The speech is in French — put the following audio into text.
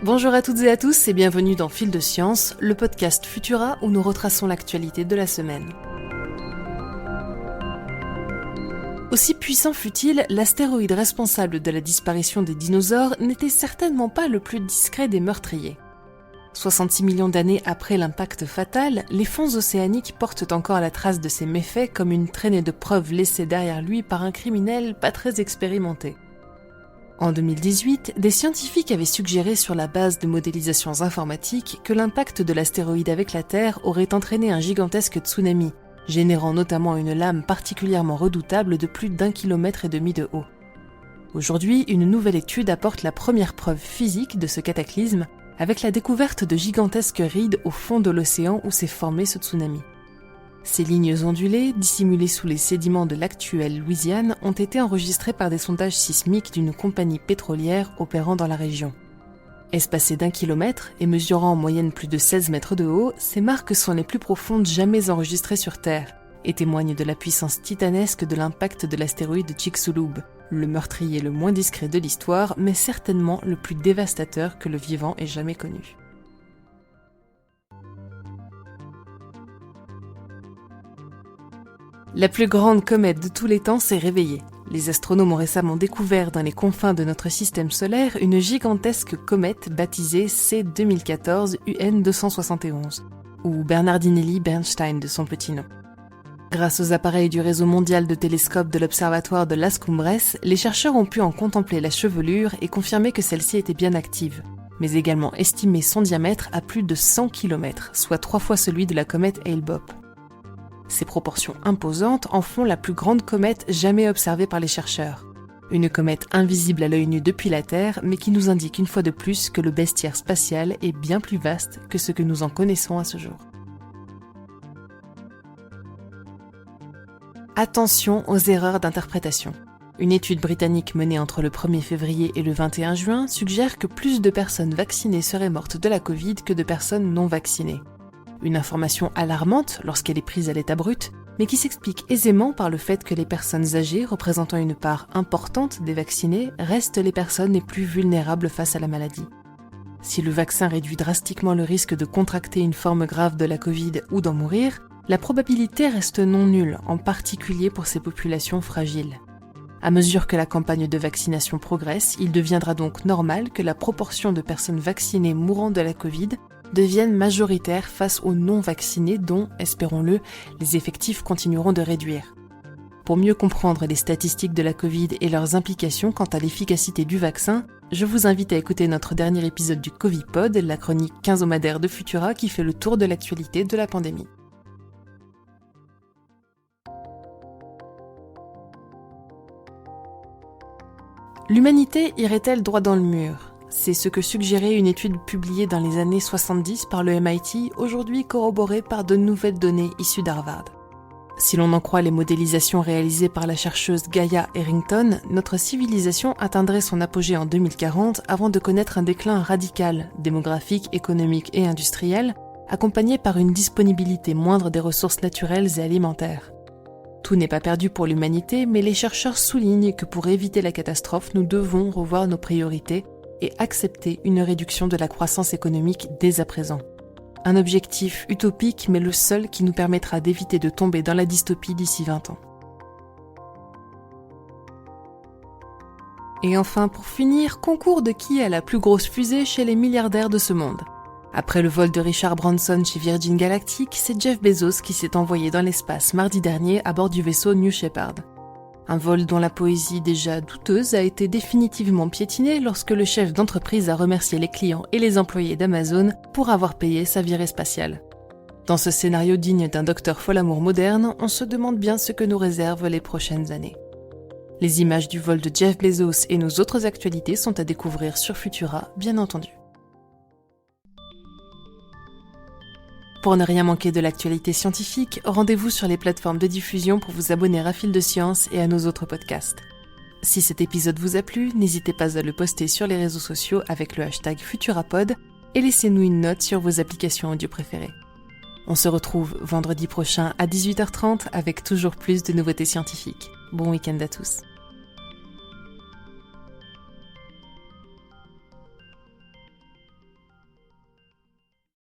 Bonjour à toutes et à tous et bienvenue dans Fil de Science, le podcast Futura où nous retraçons l'actualité de la semaine. Aussi puissant fût-il, l'astéroïde responsable de la disparition des dinosaures n'était certainement pas le plus discret des meurtriers. 66 millions d'années après l'impact fatal, les fonds océaniques portent encore la trace de ces méfaits comme une traînée de preuves laissée derrière lui par un criminel pas très expérimenté. En 2018, des scientifiques avaient suggéré sur la base de modélisations informatiques que l'impact de l'astéroïde avec la Terre aurait entraîné un gigantesque tsunami, générant notamment une lame particulièrement redoutable de plus d'1,5 km de haut. Aujourd'hui, une nouvelle étude apporte la première preuve physique de ce cataclysme avec la découverte de gigantesques rides au fond de l'océan où s'est formé ce tsunami. Ces lignes ondulées, dissimulées sous les sédiments de l'actuelle Louisiane, ont été enregistrées par des sondages sismiques d'une compagnie pétrolière opérant dans la région. Espacées d'1 km et mesurant en moyenne plus de 16 mètres de haut, ces marques sont les plus profondes jamais enregistrées sur Terre et témoignent de la puissance titanesque de l'impact de l'astéroïde Chicxulub, le meurtrier le moins discret de l'histoire, mais certainement le plus dévastateur que le vivant ait jamais connu. La plus grande comète de tous les temps s'est réveillée. Les astronomes ont récemment découvert dans les confins de notre système solaire une gigantesque comète baptisée C 2014 UN 271, ou Bernardinelli Bernstein de son petit nom. Grâce aux appareils du réseau mondial de télescopes de l'observatoire de Las Cumbres, les chercheurs ont pu en contempler la chevelure et confirmer que celle-ci était bien active, mais également estimer son diamètre à plus de 100 km, soit 3 fois celui de la comète Hale-Bopp. Ces proportions imposantes en font la plus grande comète jamais observée par les chercheurs. Une comète invisible à l'œil nu depuis la Terre, mais qui nous indique une fois de plus que le bestiaire spatial est bien plus vaste que ce que nous en connaissons à ce jour. Attention aux erreurs d'interprétation. Une étude britannique menée entre le 1er février et le 21 juin suggère que plus de personnes vaccinées seraient mortes de la Covid que de personnes non vaccinées. Une information alarmante lorsqu'elle est prise à l'état brut, mais qui s'explique aisément par le fait que les personnes âgées représentant une part importante des vaccinés restent les personnes les plus vulnérables face à la maladie. Si le vaccin réduit drastiquement le risque de contracter une forme grave de la Covid ou d'en mourir, la probabilité reste non nulle, en particulier pour ces populations fragiles. À mesure que la campagne de vaccination progresse, il deviendra donc normal que la proportion de personnes vaccinées mourant de la Covid deviennent majoritaires face aux non-vaccinés dont, espérons-le, les effectifs continueront de réduire. Pour mieux comprendre les statistiques de la Covid et leurs implications quant à l'efficacité du vaccin, je vous invite à écouter notre dernier épisode du Covipod, la chronique quinzomadaire de Futura qui fait le tour de l'actualité de la pandémie. L'humanité irait-elle droit dans le mur ? C'est ce que suggérait une étude publiée dans les années 70 par le MIT, aujourd'hui corroborée par de nouvelles données issues d'Harvard. Si l'on en croit les modélisations réalisées par la chercheuse Gaia Harrington, notre civilisation atteindrait son apogée en 2040 avant de connaître un déclin radical, démographique, économique et industriel, accompagné par une disponibilité moindre des ressources naturelles et alimentaires. Tout n'est pas perdu pour l'humanité, mais les chercheurs soulignent que pour éviter la catastrophe, nous devons revoir nos priorités et accepter une réduction de la croissance économique dès à présent. Un objectif utopique, mais le seul qui nous permettra d'éviter de tomber dans la dystopie d'ici 20 ans. Et enfin, pour finir, concours de qui a la plus grosse fusée chez les milliardaires de ce monde. Après le vol de Richard Branson chez Virgin Galactic, c'est Jeff Bezos qui s'est envoyé dans l'espace mardi dernier à bord du vaisseau New Shepard. Un vol dont la poésie déjà douteuse a été définitivement piétinée lorsque le chef d'entreprise a remercié les clients et les employés d'Amazon pour avoir payé sa virée spatiale. Dans ce scénario digne d'un Dr Folamour moderne, on se demande bien ce que nous réservent les prochaines années. Les images du vol de Jeff Bezos et nos autres actualités sont à découvrir sur Futura, bien entendu. Pour ne rien manquer de l'actualité scientifique, rendez-vous sur les plateformes de diffusion pour vous abonner à Fil de Science et à nos autres podcasts. Si cet épisode vous a plu, n'hésitez pas à le poster sur les réseaux sociaux avec le hashtag Futurapod et laissez-nous une note sur vos applications audio préférées. On se retrouve vendredi prochain à 18h30 avec toujours plus de nouveautés scientifiques. Bon week-end à tous.